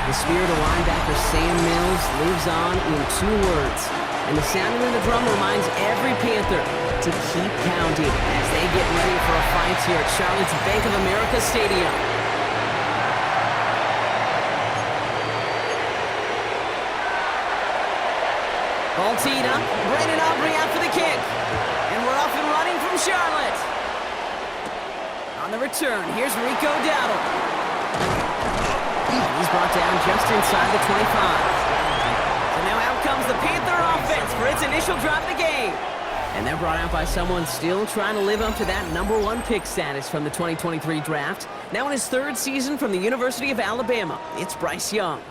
The spirit of linebacker Sam Mills lives on in 2 words. And the sounding of the drum reminds every Panther to keep counting as they get ready for a fight here at Charlotte's Bank of America Stadium. Ball teed up, Brandon Aubrey out for the kick. And we're off and running from Charlotte. On the return, here's Rico Dowdle. He's brought down just inside the 25. So now out comes the Panther offense for its initial drive of the game. And they're brought out by someone still trying to live up to that #1 pick status from the 2023 draft. Now in his 3rd season from the University of Alabama, it's Bryce Young.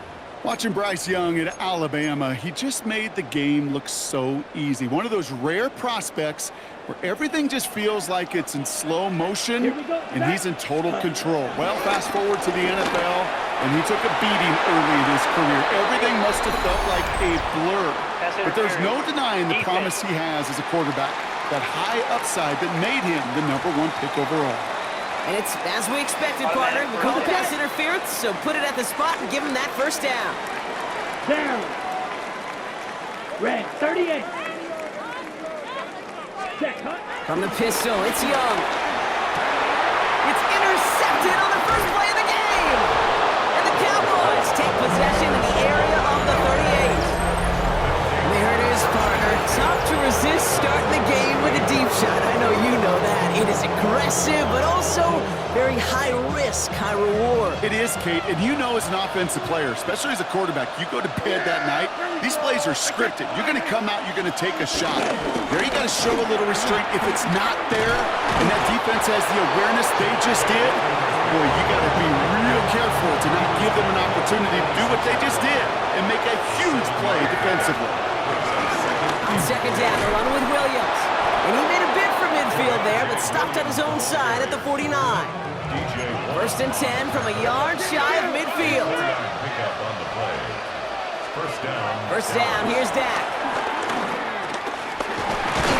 Watching Bryce Young at Alabama, he just made the game look so easy. One of those rare prospects where everything just feels like it's in slow motion, and he's in total control. Well, fast forward to the NFL, and he took a beating early in his career. Everything must have felt like a blur. But there's no denying the promise he has as a quarterback, that high upside that made him the #1 pick overall. And it's as we expected, partner. We call the pass interference, so put it at the spot and give him that first down. Down. Red, 38. From the pistol, it's Young. It's intercepted on the first play of the game. And the Cowboys take possession in the area of the 38. And there it is, partner. Tough to resist starting the game with a deep shot. I know you know that. It is aggressive, but also very high risk, high reward. It is, Kate, and you know as an offensive player, especially as a quarterback, you go to bed that night, these plays are scripted. You're going to come out, you're going to take a shot. There you got to show a little restraint. If it's not there, and that defense has the awareness they just did, boy, you got to be real careful to not give them an opportunity to do what they just did and make a huge play defensively. On second down, they're running with Williams. And he made a bid for midfield there, but stopped on his own side at the 49. First and 10 from a yard shy of midfield. First down, here's Dak.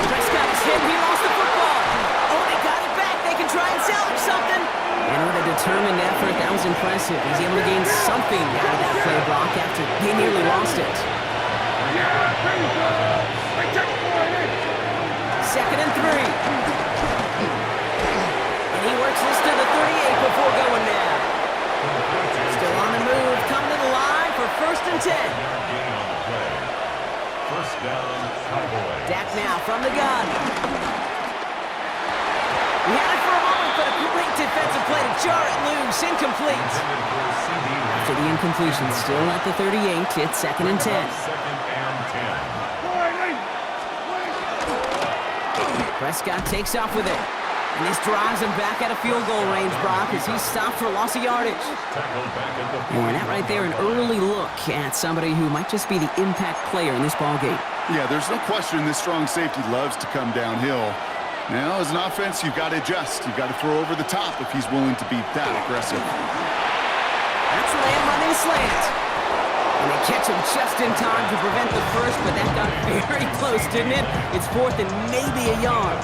Prescott is hit, he lost the football. Oh, they got it back, they can try and salvage something. And with a determined effort, that was impressive. He's able to gain something out of that play block after he nearly lost it. Second and 3. And he works this to the 38 before going down. Still on the move, coming to the line for first and 10. First down, Cowboy. Dak now from the gun. He had it for a moment, but a great defensive play to jar it loose. Incomplete. After the incompletion, still at the 38, it's second and 10. Prescott takes off with it. And this drives him back out of field goal range, Brock, as he's stopped for loss of yardage. And that right there, an early look at somebody who might just be the impact player in this ballgame. Yeah, there's no question this strong safety loves to come downhill. Now, as an offense, you've got to adjust. You've got to throw over the top if he's willing to be that aggressive. That's Lamb running slant. And they catch him just in time to prevent the first, but that got very close, didn't it? It's fourth and maybe a yard.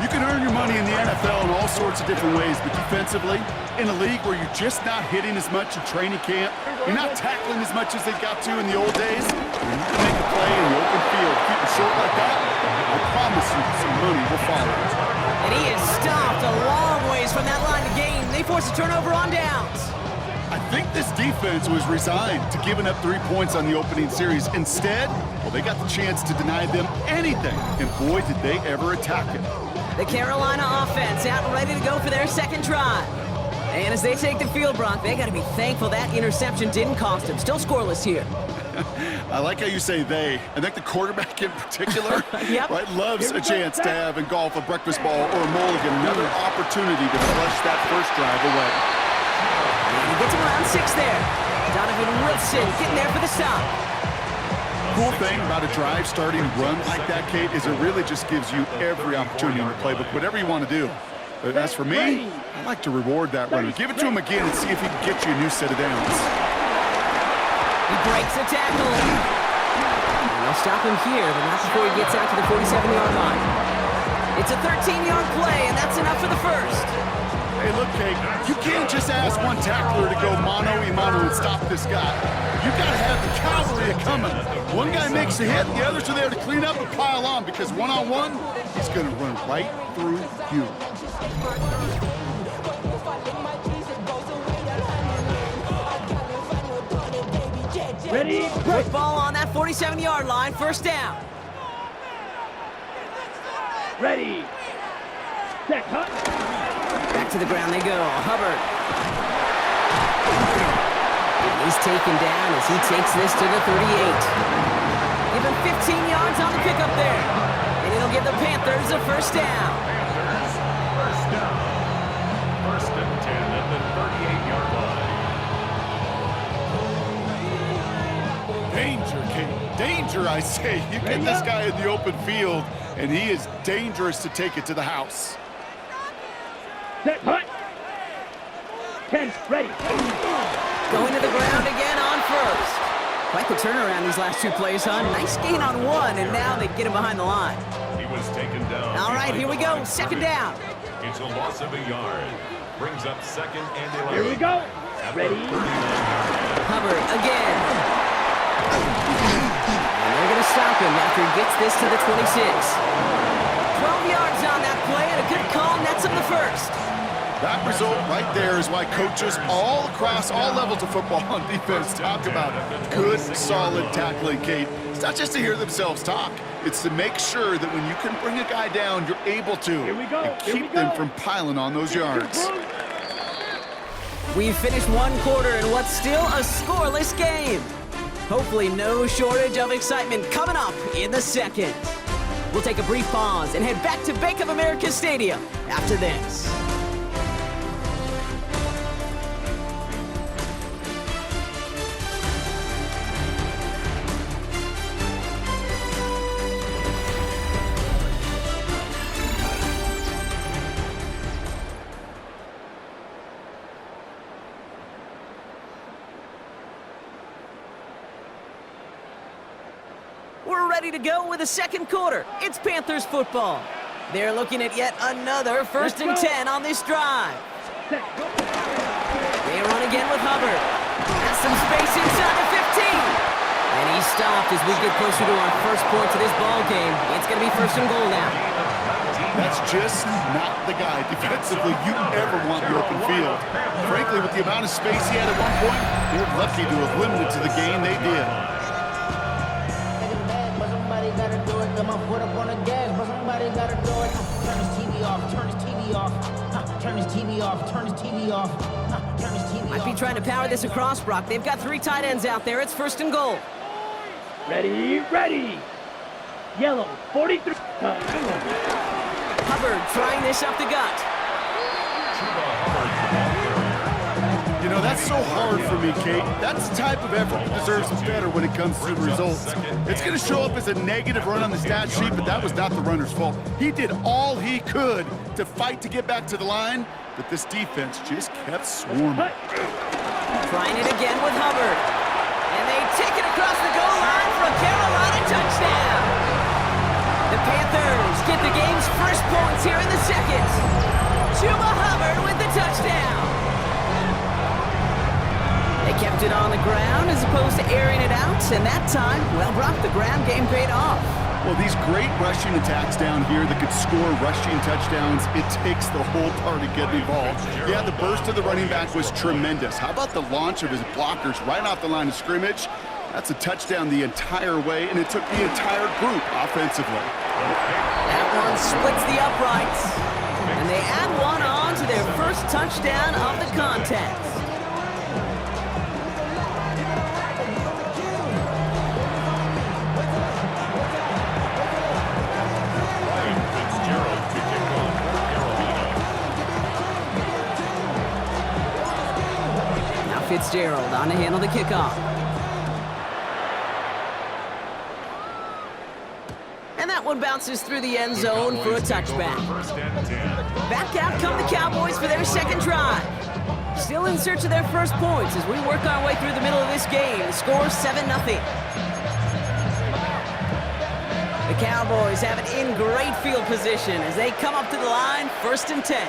You can earn your money in the NFL in all sorts of different ways, but defensively, in a league where you're just not hitting as much in training camp, you're not tackling as much as they got to in the old days, when you can make a play in the open field, keep it short like that, I promise you some money will follow. And he is stopped a long ways from that line of game. They force a turnover on downs. I think this defense was resigned to giving up 3 points on the opening series. Instead, well, they got the chance to deny them anything, and boy, did they ever attack it. The Carolina offense out and ready to go for their second drive. And as they take the field, Brock, they got to be thankful that interception didn't cost them. Still scoreless here. I like how you say they. I think the quarterback in particular Yep. right, loves a chance to have in golf a breakfast ball or a mulligan, another opportunity to flush that first drive away. And he gets him around 6 there. Donovan Wilson getting there for the stop. Cool thing about a drive starting run like that, Kate, is it really just gives you every opportunity in the playbook, whatever you want to do. But as for me, I like to reward that runner. Give it to him again and see if he can get you a new set of downs. He breaks the tackle. And they'll stop him here, but not before he gets out to the 47-yard line. It's a 13-yard play, and that's enough for the first. Hey, look, Kate, you can't just ask one tackler to go mano-a-mano and stop this guy. You got to have the cavalry coming. One guy makes a hit, the others are there to clean up and pile on, because one-on-one, he's going to run right through you. Ready? Football on that 47-yard line, first down. Ready. Set, cut. Back to the ground they go. Hubbard. And he's taken down as he takes this to the 38. Give him 15 yards on the pickup there. And it'll give the Panthers a first down. Panthers, first down. First and 10 at the 38-yard line. Danger, Kate. Danger, I say. You get this guy in the open field, and he is dangerous to take it to the house. Set, cut. 10, ready. Going to the ground again on first. Quite the turnaround these last two plays, huh? Nice gain on one, and now they get him behind the line. He was taken down. All right, here we go. Second down. It's a loss of a yard. Brings up second and 11. Here we go. Ready. Hubbard again. And they're going to stop him after he gets this to the 26. 12 yards on that play, and a good call nets him the first. That result right there is why coaches all across all levels of football on defense talk about good, solid tackling, Kate. It's not just to hear themselves talk. It's to make sure that when you can bring a guy down, you're able to. Here we go. And keep them from piling on those yards. We've finished one quarter in what's still a scoreless game. Hopefully no shortage of excitement coming up in the second. We'll take a brief pause and head back to Bank of America Stadium after this. We're ready to go with the second quarter. It's Panthers football. They're looking at yet another first and 10 on this drive. They run again with Hubbard. Has some space inside the 15. And he's stopped as we get closer to our first point to this ball game. It's going to be first and goal now. That's just not the guy defensively you ever want in the open field. Frankly, with the amount of space he had at one point, they're lucky to have limited to the game they did. Gotta do it, got my foot up on the gas, but somebody gotta do it. Turn his TV off, turn his TV off, turn his TV off, turn his TV off, turn his TV off. Might be trying to power this across, Brock. They've got 3 tight ends out there. It's first and goal. Ready, ready. Yellow, 43. Hubbard trying this up the gut. You know, that's so hard for me, Kate. That's the type of effort that deserves better when it comes to the results. It's going to show up as a negative run on the stat sheet, but that was not the runner's fault. He did all he could to fight to get back to the line, but this defense just kept swarming. Trying it again with Hubbard. And they take it across the goal line for a Carolina touchdown. The Panthers get the game's first points here in the second. Chuba Hubbard with the touchdown. They kept it on the ground as opposed to airing it out, and that time, well, Brock, the ground game paid off. Well, these great rushing attacks down here that could score rushing touchdowns, it takes the whole party getting involved. Yeah, the burst of the running back was tremendous. How about the launch of his blockers right off the line of scrimmage? That's a touchdown the entire way, and it took the entire group offensively. That one splits the uprights, and they add one on to their first touchdown of the contest. Fitzgerald on to handle the kickoff. And that one bounces through the end zone for a touchback. Back out come the Cowboys for their second drive. Still in search of their first points as we work our way through the middle of this game. The score 7-0. The Cowboys have it in great field position as they come up to the line, first and 10.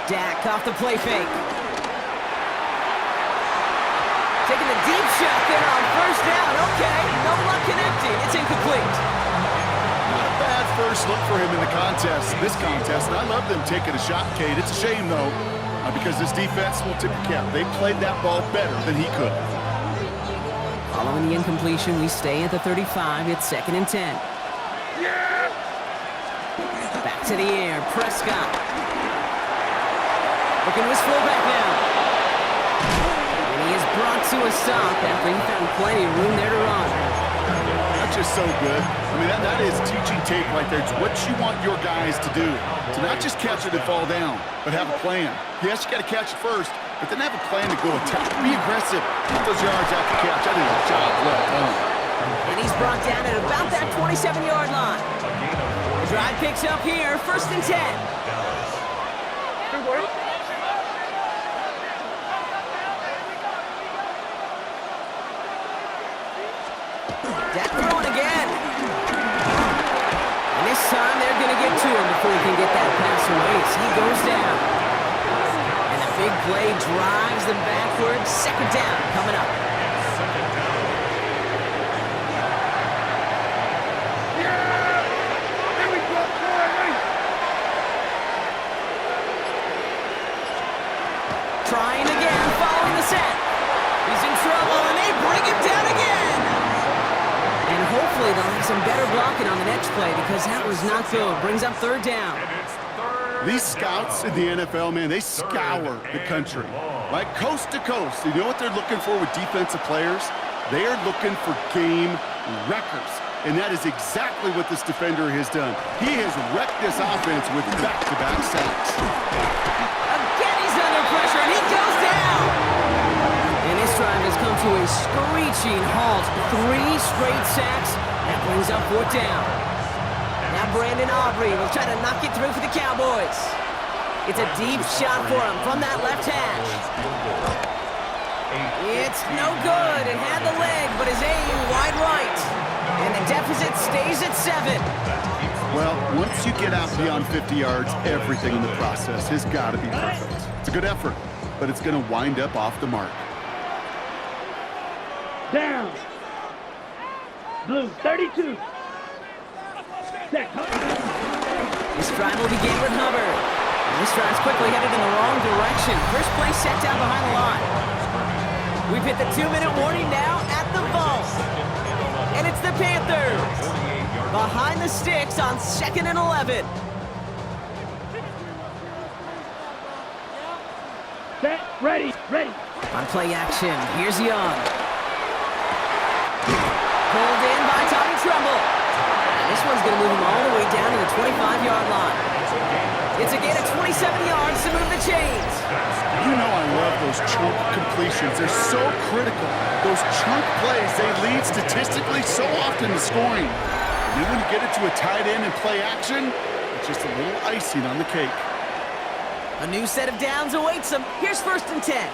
Dak off the play fake. Taking the deep shot there on first down. Okay, no luck connecting. It's incomplete. Not a bad first look for him in the contest. This contest, and I love them taking a shot, Kate. It's a shame, though, because this defense will tip the cap. They played that ball better than he could. Following the incompletion, we stay at the 35. It's 2nd and 10. Back to the air. Prescott. Looking to his fullback now. And he is brought to a stop after he found plenty of room there to run. That's just so good. I mean, that is teaching tape right there. It's what you want your guys to do. To not just catch it and fall down, but have a plan. Yes, you got to catch it first, but then have a plan to go attack. Be aggressive. Get those yards after catch. That is a job well done. And he's brought down at about that 27-yard line. The drive picks up here, 1st and 10. Dak throwing again. And this time they're going to get to him before he can get that pass away. So he goes down. And the big play drives them backwards. 2nd down coming up. Trying again, following the set. He's in trouble, and they bring him down again. And hopefully they'll have some better blocking on the next play because that was not good. Brings up 3rd down. These scouts in the NFL, man, they scour the country, right? Coast to coast. You know what they're looking for with defensive players? They are looking for game records. And that is exactly what this defender has done. He has wrecked this offense with back-to-back sacks. Again, he's under pressure, and he goes down. And this drive has come to a screeching halt. 3 straight sacks. That brings up 4th down. Now Brandon Aubrey will try to knock it through for the Cowboys. It's a deep shot for him from that left hash. It's no good. It had the leg, but his aim wide right. And the deficit stays at 7. Well, once you get out beyond 50 yards, everything in the process has got to be perfect. It's a good effort, but it's going to wind up off the mark. Down. Blue, 32. Set. This drive will begin with Hubbard. And this drive's quickly headed in the wrong direction. First play set down behind the line. We've hit the 2-minute warning now at the vault. And it's the Panthers. Behind the sticks on 2nd and 11. Set. Ready. On play action, here's Young. Pulled in by Tommy Tremble. And this one's going to move him all the way down to the 25-yard line. It's a gain of 27 yards to move the chains. You know I love those chunk completions. They're so critical. Those chunk plays, they lead statistically so often to scoring. And then when you get it to a tight end and play action, it's just a little icing on the cake. A new set of downs awaits him. Here's 1st and 10.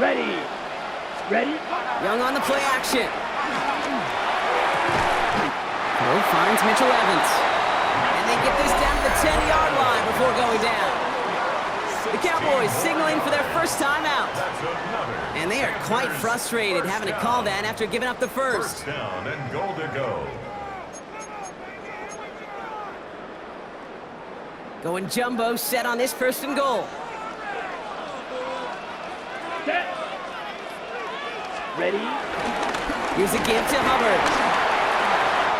Ready. Young on the play action. Cole finds Mitchell Evans. And they get this down to the 10-yard line before going down. The Cowboys signaling for their first timeout. And they are quite frustrated having to call that after giving up the first. First down and goal to go. Going jumbo set on this 1st and goal. Set. Ready. Here's a give to Hubbard.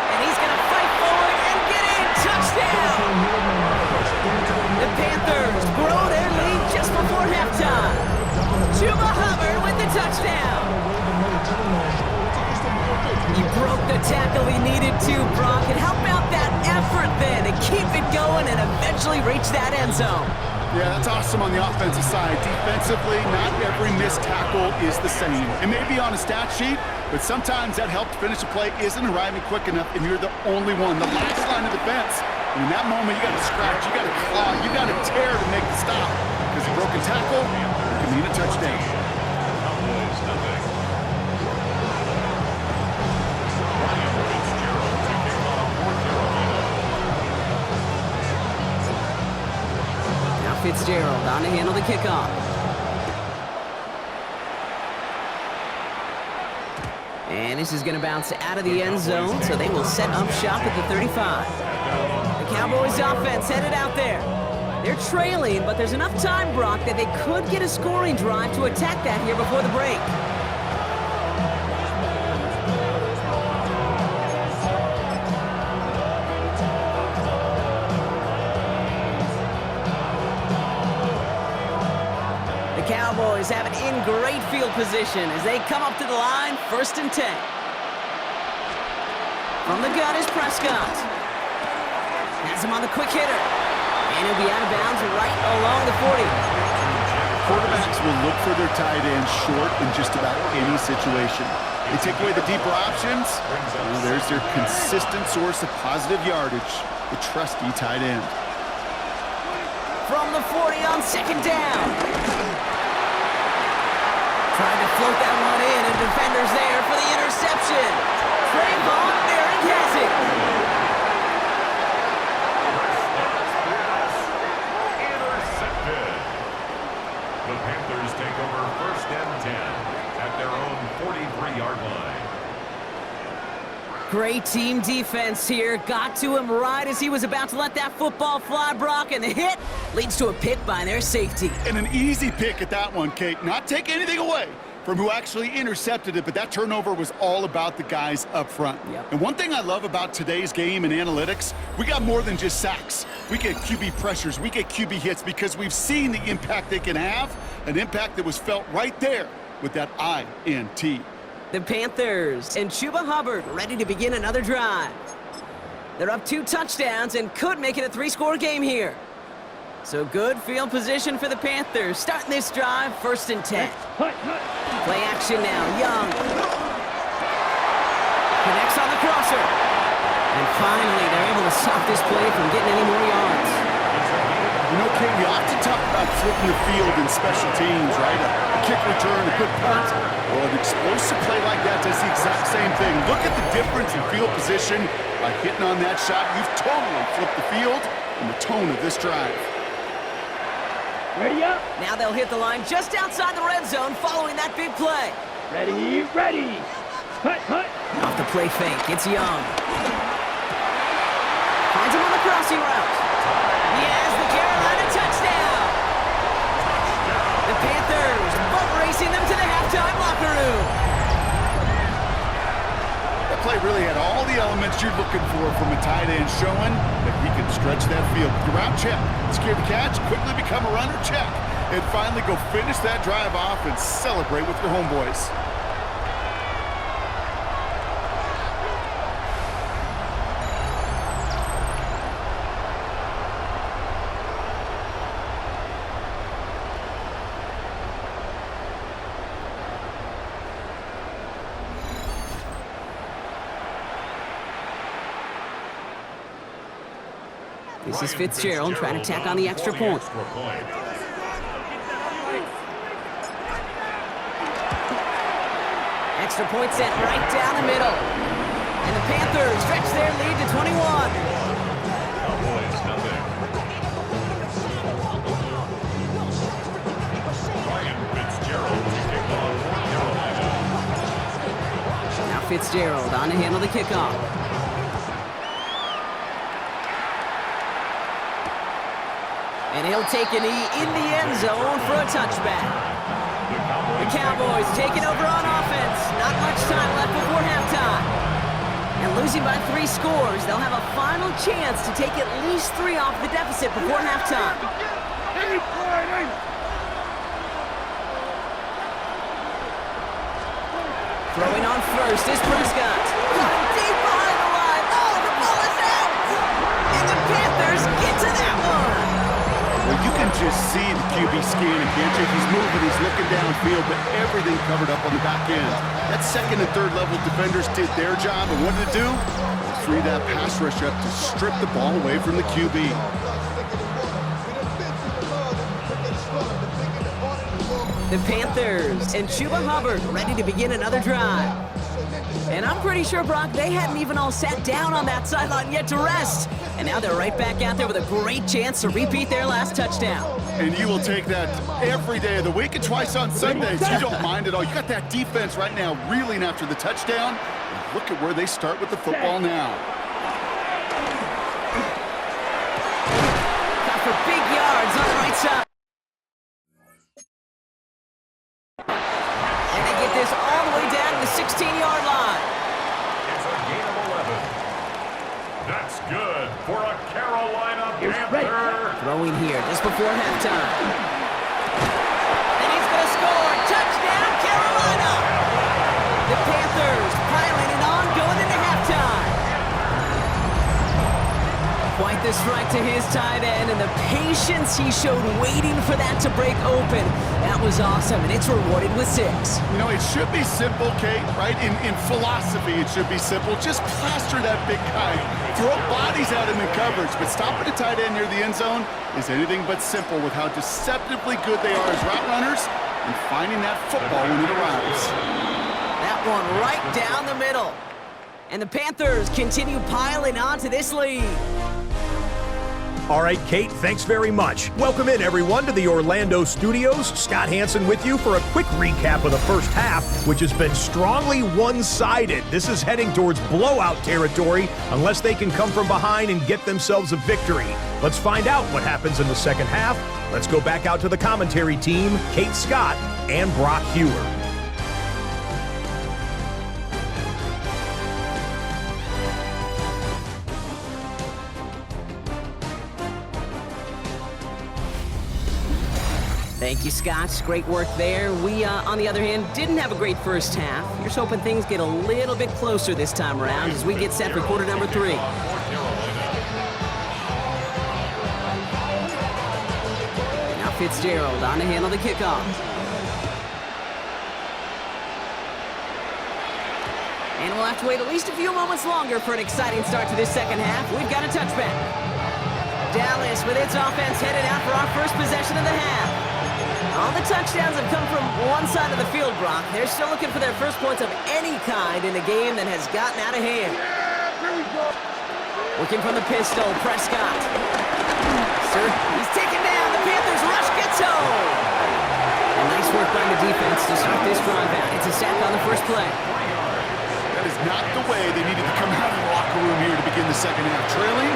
And he's going to fight forward and get in. Touchdown! The Panthers grow their lead just before halftime. Chuba Hubbard with the touchdown. He broke the tackle he needed to, Brock, and help out that effort then to keep it going and eventually reach that end zone. Yeah, that's awesome on the offensive side. Defensively, not every missed tackle is the same. It may be on a stat sheet, but sometimes that help to finish a play isn't arriving quick enough, and you're the only one. The last line of defense. And in that moment, you got to scratch, you got to claw, you got to tear to make the stop. Because a broken tackle can mean a touchdown. Fitzgerald on to handle the kickoff. And this is going to bounce out of the end zone, so they will set up shop at the 35. The Cowboys offense headed out there. They're trailing, but there's enough time, Brock, that they could get a scoring drive to attack that here before the break. The Cowboys have it in great field position as they come up to the line, 1st and 10. From the gun is Prescott. Has him on the quick hitter. And he'll be out of bounds right along the 40. Quarterbacks will look for their tight end short in just about any situation. They take away the deeper options. Well, there's their consistent source of positive yardage, the trusty tight end. From the 40 on 2nd down. Trying to float that one in, and defenders there for the interception. Trayvon Merrick has it. Intercepted. The Panthers take over 1st and 10 at their own 43-yard line. Great team defense here. Got to him right as he was about to let that football fly, Brock, and the hit leads to a pick by their safety. And an easy pick at that one, Kate. Not take anything away from who actually intercepted it, but that turnover was all about the guys up front. Yep. And one thing I love about today's game and analytics, we got more than just sacks. We get QB pressures, we get QB hits because we've seen the impact they can have, an impact that was felt right there with that INT. The Panthers and Chuba Hubbard ready to begin another drive. They're up 2 touchdowns and could make it a 3-score game here. So good field position for the Panthers. Starting this drive, 1st and 10. Play action now, Young. Connects on the crosser. And finally, they're able to stop this play from getting any more yards. You know, Kate, we often talk about flipping the field in special teams, right? A kick return, a good punt. Well, an explosive play like that does the exact same thing. Look at the difference in field position. By hitting on that shot, you've totally flipped the field and the tone of this drive. Ready up. Now they'll hit the line just outside the red zone following that big play. Ready, ready. Hut, hut. Off the play fake, it's Young. Finds him on the crossing route. He has the Carolina touchdown. The Panthers boat racing them to the halftime locker room. That play really had all the elements you're looking for from a tight end, showing that he can stretch that field. The route check, secure the catch, quickly become a runner, check, and finally go finish that drive off and celebrate with your homeboys. This is Fitzgerald trying to tack on the extra point. Extra point sent right down the middle. And the Panthers stretch their lead to 21. Cowboys, nothing. Ryan Fitzgerald to kick off for Carolina. Now Fitzgerald on to handle the kickoff. And he'll take a knee in the end zone for a touchback. The Cowboys taking over on offense. Not much time left before halftime. And losing by 3 scores, they'll have a final chance to take at least 3 off the deficit before halftime. Throwing on first is Prescott. Deep behind the line. Oh, the ball is out! And the Panthers get to that one! Well, you can just see the QB scanning, can't you? He's moving, he's looking downfield, but everything covered up on the back end. That 2nd and 3rd level defenders did their job, and what did it do? Free that pass rush up to strip the ball away from the QB. The Panthers and Chuba Hubbard ready to begin another drive. And I'm pretty sure, Brock, they hadn't even all sat down on that sideline yet to rest. And now they're right back out there with a great chance to repeat their last touchdown. And you will take that every day of the week and twice on Sundays. You don't mind at all. You got that defense right now reeling after the touchdown. And look at where they start with the football now. Got for big yards on the right side. And they get this all the way down to the 16-yard line. It's a gain of 11. That's good for a Carolina Panther. Throwing here just before halftime. And he's going to score. Touchdown, Carolina! The Panthers piling it on going into halftime. Quite the strike to his tight end, and the patience he showed waiting for that to break open. That was awesome, and it's rewarded with 6. You know, it should be simple, Kate, right? In philosophy, it should be simple. Just plaster that big guy. Throw bodies at him in coverage, but stopping a tight end near the end zone is anything but simple with how deceptively good they are as route runners and finding that football when it arrives. That one right down the middle. And the Panthers continue piling on to this lead. All right, Kate, thanks very much. Welcome in, everyone, to the Orlando studios. Scott Hansen with you for a quick recap of the first half, which has been strongly one-sided. This is heading towards blowout territory unless they can come from behind and get themselves a victory. Let's find out what happens in the second half. Let's go back out to the commentary team, Kate Scott and Brock Hewer. Thank you, Scott. Great work there. We, on the other hand, didn't have a great first half. Here's hoping things get a little bit closer this time around as we get set for quarter number 3. Now Fitzgerald on to handle the kickoff. And we'll have to wait at least a few moments longer for an exciting start to this second half. We've got a touchback. Dallas with its offense headed out for our first possession of the half. All the touchdowns have come from one side of the field, Brock. They're still looking for their first points of any kind in a game that has gotten out of hand. Working from the pistol, Prescott. Sir, he's taken down. The Panthers rush gets home. And nice work by the defense to start this drive out. It's a sack on the first play. That is not the way they needed to come out of the locker room here to begin the second half. Trailing,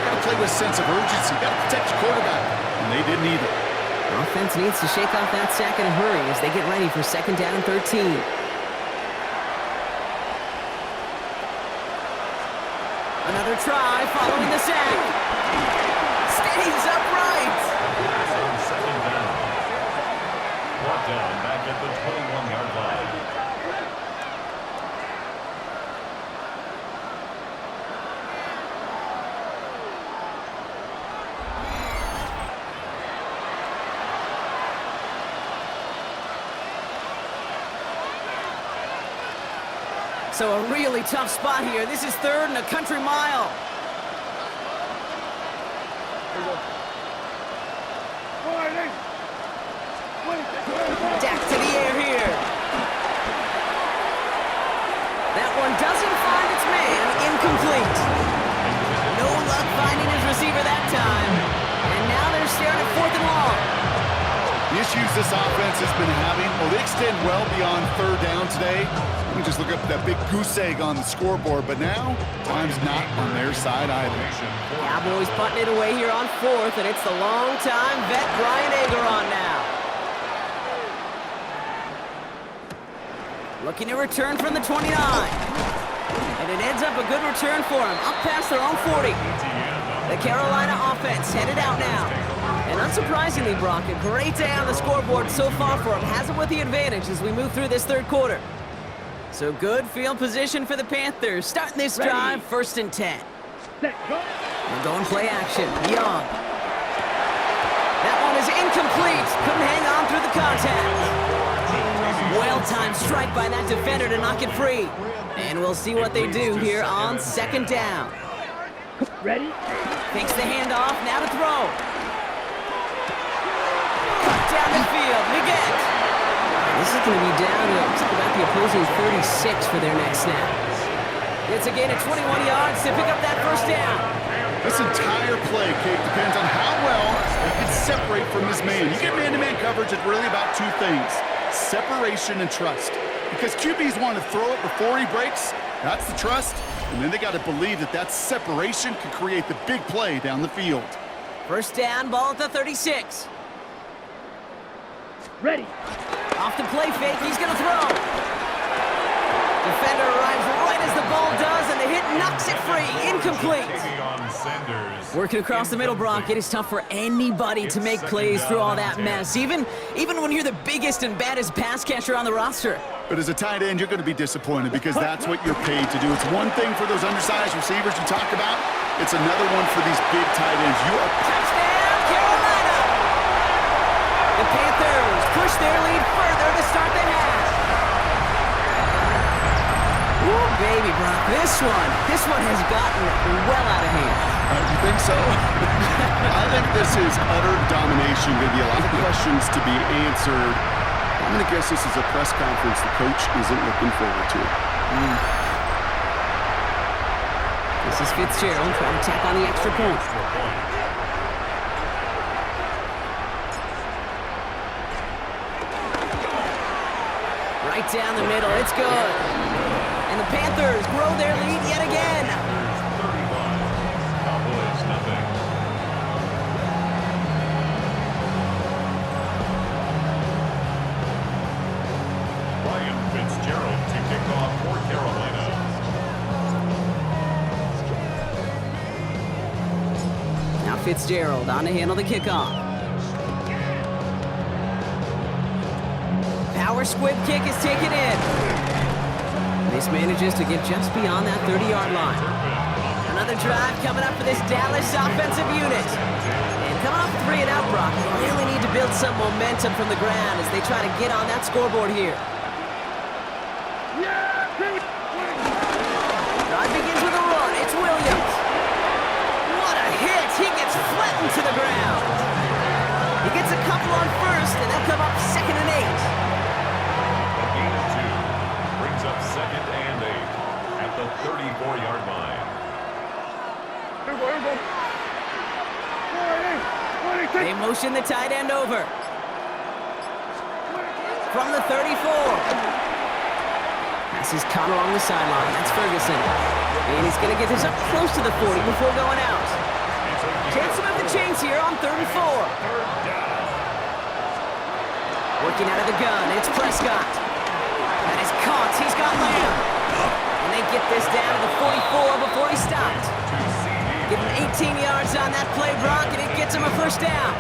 got to play with a sense of urgency. Got to protect your quarterback. And they didn't either. Offense needs to shake off that sack in a hurry as they get ready for second down and 13. Another try following the sack. Stays upright. On second down. Brought down back at the 21-yard line. So a really tough spot here. This is third and a country mile. Dak to the air here. That one doesn't find its man. Incomplete. No luck finding his receiver that time. And now they're staring at 4th and long. The issues this offense has been having, well, they extend well beyond third down today. You can just look up that big goose egg on the scoreboard, but now time's not on their side either. Cowboys putting it away here on 4th, and it's the long-time vet Brian Ager on now. Looking to return from the 29. And it ends up a good return for him, up past their own 40. The Carolina offense headed out now. And unsurprisingly, Brock, a great day on the scoreboard so far for him. Has it with the advantage as we move through this third quarter. So good field position for the Panthers. Starting this drive, 1st and 10. We're going play action. Young. That one is incomplete. Couldn't hang on through the contact. Well-timed strike by that defender to knock it free. And we'll see what they do here on second down. Ready? Takes the handoff, now to throw. Cut down the field, Leggett. This is going to be down to about the opposing 36 for their next snap. It's a gain of 21 yards to pick up that first down. This entire play, Kate, depends on how well he can separate from his man. You get man-to-man coverage, it's really about two things: separation and trust. Because QBs want to throw it before he breaks, that's the trust, and then they got to believe that that separation can create the big play down the field. First down, ball at the 36. Ready. Off the play fake, he's going to throw. Defender arrives right as the ball does, and the hit knocks it free. Incomplete. Working across the middle, Brock, it is tough for anybody to make plays through all that mess, even when you're the biggest and baddest pass catcher on the roster. But as a tight end, you're going to be disappointed because that's what you're paid to do. It's one thing for those undersized receivers you talk about. It's another one for these big tight ends. You are... Touchdown, Carolina! The Panthers push their lead further to start the half. Ooh, baby, Brock, this one has gotten well out of hand. You think so? I think this is utter domination. Going to be a lot of questions to be answered. I'm going to guess this is a press conference the coach isn't looking forward to. This is Fitzgerald trying to tack on the extra point. Right down the middle, it's good. And the Panthers grow their lead yet again. 31. Cowboys, nothing. Ryan Fitzgerald to kick off for Carolina. Now Fitzgerald on to handle the kickoff. Power squib kick is taken in. This manages to get just beyond that 30-yard line. Another drive coming up for this Dallas offensive unit. And coming off 3 and out, Brock, they really need to build some momentum from the ground as they try to get on that scoreboard here. Drive begins with a run. It's Williams. What a hit. He gets flattened to the ground. He gets a couple on first, and they'll come up 2nd and 8. Up 2nd and 8 at the 34-yard line. They motion the tight end over. From the 34. This is caught along the sideline. That's Ferguson. And he's going to get this up close to the 40 before going out. Chance to move the chains here on 3rd and 4. Working out of the gun, it's Prescott. That is caught. He's got Lamb. And they get this down to the 44 before he stopped. Give him 18 yards on that play, Brock, and it gets him a first down.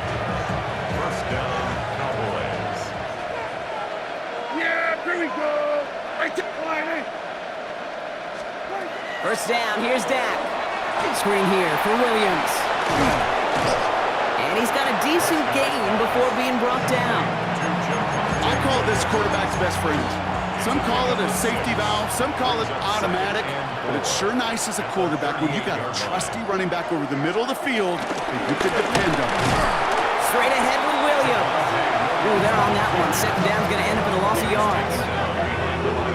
First down, Cowboys. Yeah, here we go. First down, here's Dak. Screen here for Williams. And he's got a decent gain before being brought down. I call this quarterback's best friend. Some call it a safety valve, some call it automatic, but it's sure nice as a quarterback when you got a trusty running back over the middle of the field that you could depend on. Straight ahead with Williams. Oh, they're on that one. 2nd down's going to end up in a loss of yards.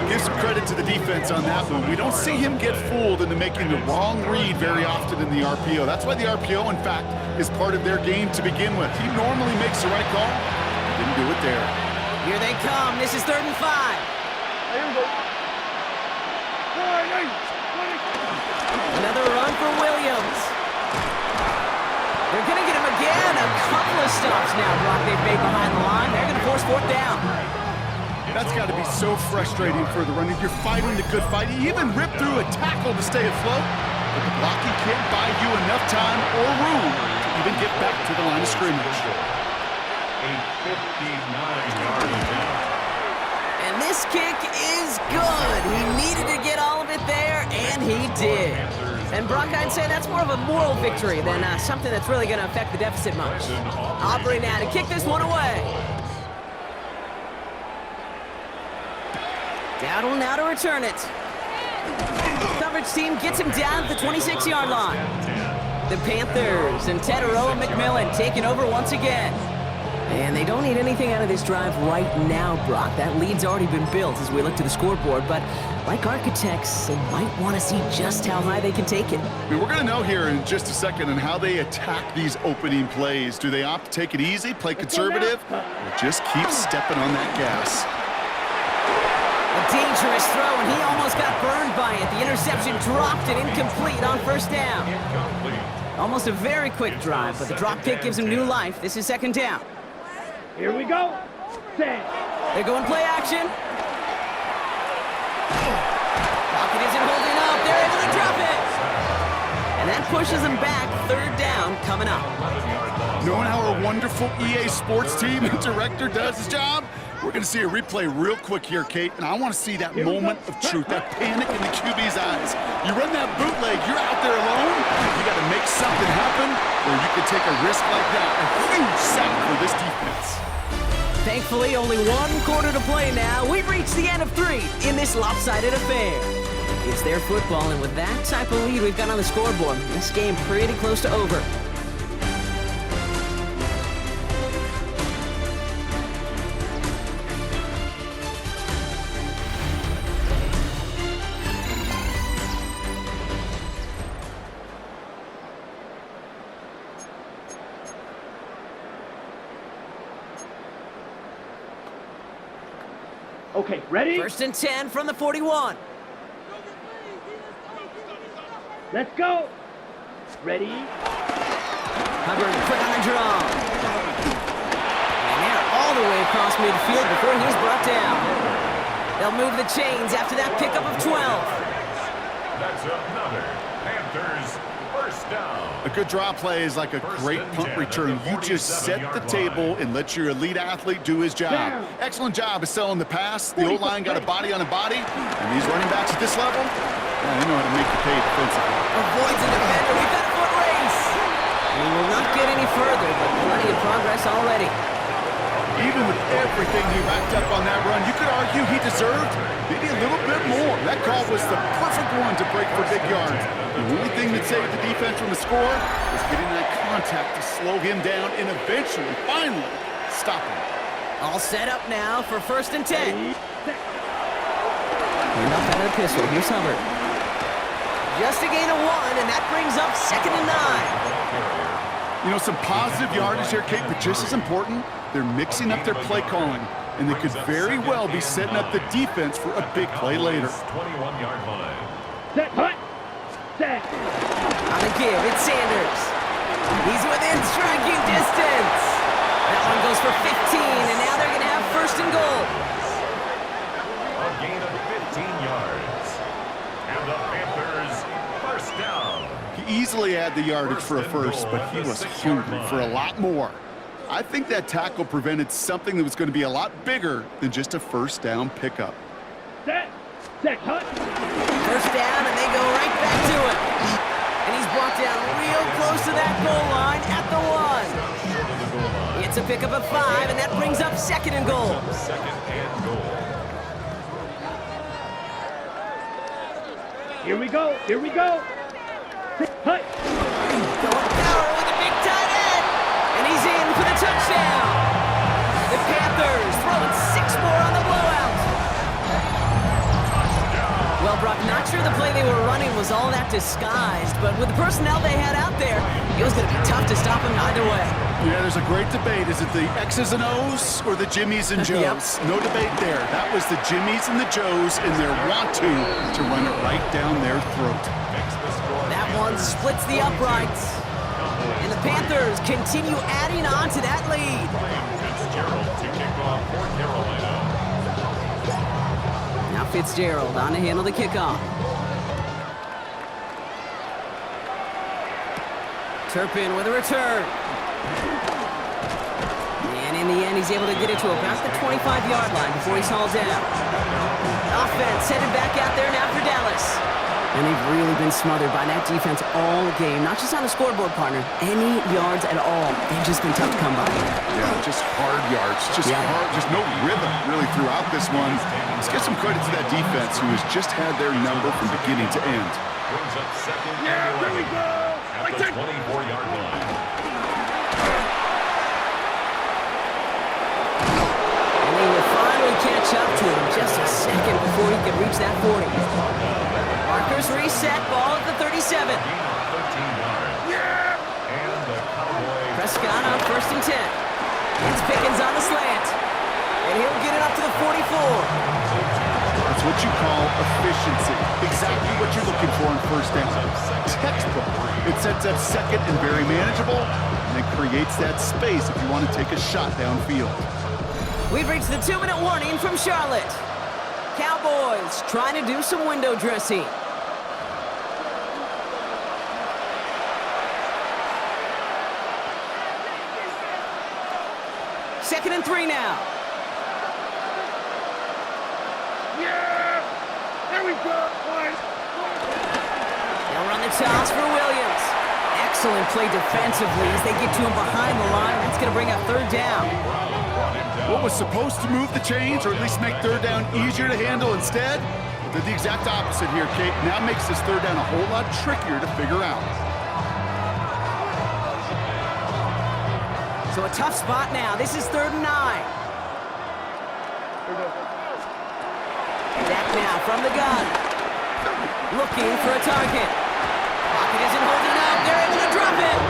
Give some credit to the defense on that one. We don't see him get fooled into making the wrong read very often in the RPO. That's why the RPO, in fact, is part of their game to begin with. He normally makes the right call. Didn't do it there. Here they come. This is 3rd and 5. Another run for Williams. They're going to get him again. A couple of stops now, Brock, they've made behind the line. They're going to force 4th down. That's got to be so frustrating for the runner. You're fighting the good fight. You even rip through a tackle to stay afloat, but the blocking can't buy you enough time or room to even get back to the line of scrimmage. A 59-yard attempt. And this kick is good. He needed to get all of it there, and he did. And Brock, I'd say that's more of a moral victory than something that's really going to affect the deficit much. Aubrey now to kick this one away. Dowdle now to return it. Coverage team gets him down at the 26-yard line. The Panthers and Tedoroa McMillan taking over once again. And they don't need anything out of this drive right now, Brock. That lead's already been built as we look to the scoreboard, but like architects, they might want to see just how high they can take it. I mean, we're going to know here in just a second on how they attack these opening plays. Do they opt to take it easy, play conservative, or just keep stepping on that gas? A dangerous throw, and he almost got burned by it. The interception dropped it incomplete on first down. Almost a very quick drive, but the drop kick gives him new life. This is second down. Here we go. Set. They're going play action. Pocket isn't holding up. They're able to drop it. And that pushes them back. Third down coming up. Knowing how our wonderful EA Sports team and director does his job, we're going to see a replay real quick here, Kate, and I want to see that moment of truth, that panic in the QB's eyes. You run that bootleg, you're out there alone, you got to make something happen, or you can take a risk like that. A huge sack for this defense. Thankfully, only one quarter to play now. We've reached the end of 3 in this lopsided affair. It's their football, and with that type of lead we've got on the scoreboard, this game pretty close to over. Okay, ready? First and 10 from the 41. Let's go. Ready? Hubbard quick on the draw. And they're all the way across midfield before he's brought down. They'll move the chains after that pickup of 12. That's another Panthers first down. A good draw play is like a great punt return. You just set the table and let your elite athlete do his job. Excellent job of selling the pass. The O-line got a body on a body, and these running backs at this level, they know how to make you pay defensively. Avoids a defender. We've got a foot race. We will not get any further, but plenty of progress already. Even with everything he racked up on that run, you could argue he deserved maybe a little bit more. That call was the perfect one to break for big yards. The only thing that saved the defense from the score was getting that contact to slow him down and eventually, finally, stop him. All set up now for first and 10. And up out of the pistol. Here's Hubbard. Just a gain of 1, and that brings up second and 9. You know, some positive yardage here, Kate, but just as important, they're mixing up their play calling, and they could very well be setting up the defense for a big play later. 21-yard line. Set. Hut. Set. On the give, it's Sanders. He's within striking distance. That one goes for 15, and now they're going to have first and goal. A gain of 15 yards. And the Panthers first down. He easily had the yardage for a first, but he was hungry for a lot more. I think that tackle prevented something that was going to be a lot bigger than just a first down pickup. Set. Hut. First down, and they go right back to it. And he's brought down real close to that goal line at the 1. It's a pickup of 5, and that brings up second and goal. Second and goal. Here we go. Hut. Going power with a big tight end. And he's in for the touchdown. The Panthers throwing 6 more on the blowout. Well, Brock, not sure the play they were running was all that disguised, but with the personnel they had out there, it was going to be tough to stop him either way. Yeah, there's a great debate. Is it the X's and O's or the Jimmies and Joes? Yep. No debate there. That was the Jimmies and the Joes in their want-to run it right down their throat. That one splits the uprights. And the Panthers continue adding on to that lead. Fitzgerald to kick off for Carolina. Now Fitzgerald on to handle the kickoff. Turpin with a return. And in the end, he's able to get it to about the 25-yard line before he's hauled down. Offense headed back out there now for Dallas. And they've really been smothered by that defense all game. Not just on the scoreboard, partner. Any yards at all. They've just been tough to come by. Yeah, just hard yards. Hard. Just no rhythm, really, throughout this one. Let's give some credit to that defense who has just had their number from beginning to end. Brings up second and 11 at the 24-yard line. catch up to him just a second before he could reach that 40. Markers reset, ball at the 37. And the Cowboys. Prescott on 1st and 10. It's Pickens on the slant. And he'll get it up to the 44. It's what you call efficiency. Exactly what you're looking for in first down. Textbook. It sets up second and very manageable, and it creates that space if you want to take a shot downfield. We've reached the 2-minute warning from Charlotte. Cowboys trying to do some window dressing. Second and 3 now. Yeah! There we go, boys! They'll run the toss for Williams. Excellent play defensively as they get to him behind the line. That's going to bring up 3rd down. What was supposed to move the chains, or at least make 3rd down easier to handle instead, did the exact opposite here, Kate. Now makes this 3rd down a whole lot trickier to figure out. So a tough spot now. This is 3rd and 9. Back now from the gun. Looking for a target. Pocket isn't holding up. They're able to drop it.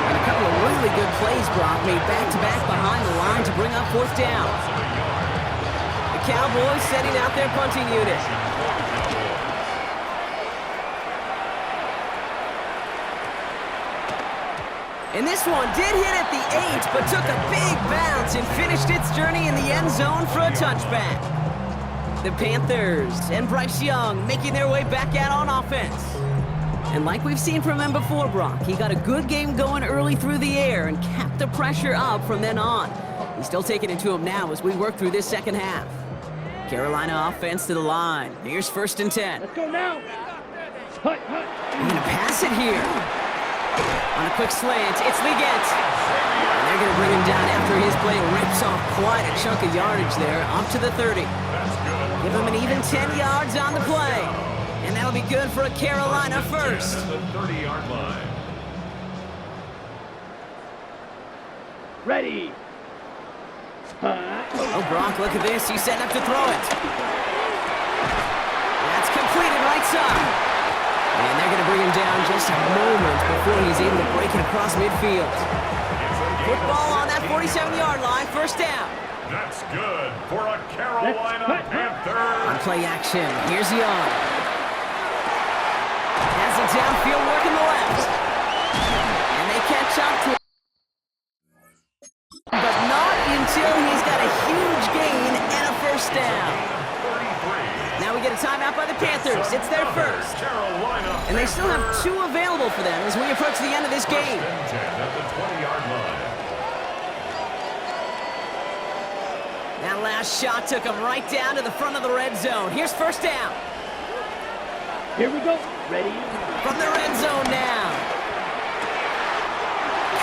And a couple of really good plays, Brock, made back-to-back behind the line to bring up 4th down. The Cowboys setting out their punting unit. And this one did hit at the 8, but took a big bounce and finished its journey in the end zone for a touchback. The Panthers and Bryce Young making their way back out on offense. And like we've seen from him before, Brock, he got a good game going early through the air and kept the pressure up from then on. He's still taking it to him now as we work through this second half. Carolina offense to the line. Here's 1st and 10. Let's go now! Hut, hut! He's going to pass it here. On a quick slant, it's Legent. And they're going to bring him down after his play rips off quite a chunk of yardage there, up to the 30. Give him an even 10 yards on the play. And that'll be good for a Carolina first. At the 30-yard line. Ready! Oh, Brock, look at this. He's setting up to throw it. That's completed right side. And they're going to bring him down just a moment before he's able to break it across midfield. Football on that 47-yard line, 1st down. That's good for a Carolina Panthers. On play action, here's Young. Has it downfield, working the left. And they catch up to him. But not until he's got a huge gain and a 1st down. Now we get a timeout by the Panthers. It's their first. And they still have 2 available for them as we approach the end of this game. That last shot took him right down to the front of the red zone. Here's 1st down. Here we go. Ready? From the red zone now.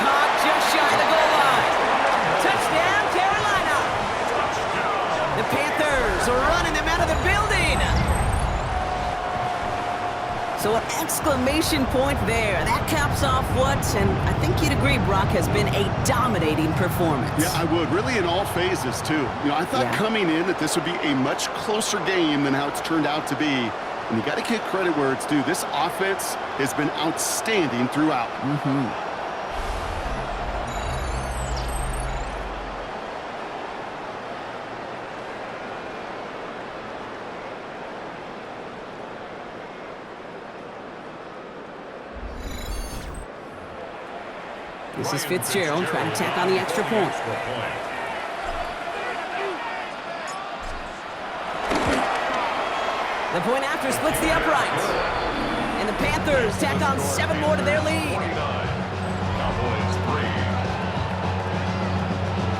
Caught just shy of the goal line. Touchdown, Carolina. The Panthers are running them out of the building. So an exclamation point there. That caps off what, and I think you'd agree, Brock, has been a dominating performance. Yeah, I would. Really in all phases, too. You know, I thought coming in that this would be a much closer game than how it's turned out to be. And you got to give credit where it's due. This offense has been outstanding throughout. This is Fitzgerald trying to tack on the extra point. The point after splits the uprights. And the Panthers tack on 7 more to their lead. Cowboys 3.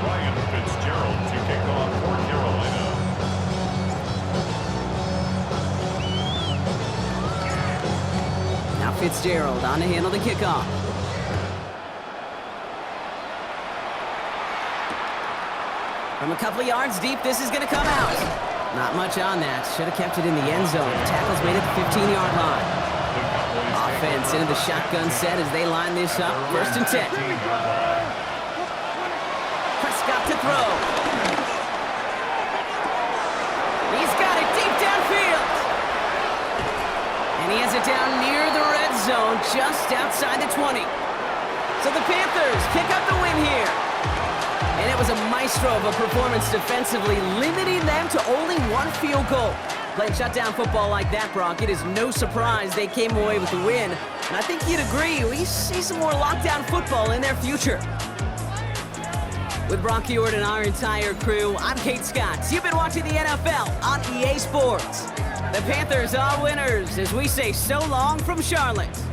Ryan Fitzgerald to kick off for Carolina. Now Fitzgerald on to handle the kickoff. From a couple of yards deep, this is going to come out. Not much on that. Should have kept it in the end zone. The tackle's made at the 15-yard line. Offense into the shotgun set as they line this up. 1st and 10. Prescott to throw. just outside the 20. So the Panthers pick up the win here. And it was a maestro of a performance defensively, limiting them to only one field goal. Playing shutdown football like that, Brock, it is no surprise they came away with the win. And I think you'd agree, we see some more lockdown football in their future. With Brock Ewart and our entire crew, I'm Kate Scott. You've been watching the NFL on EA Sports. The Panthers are winners as we say so long from Charlotte.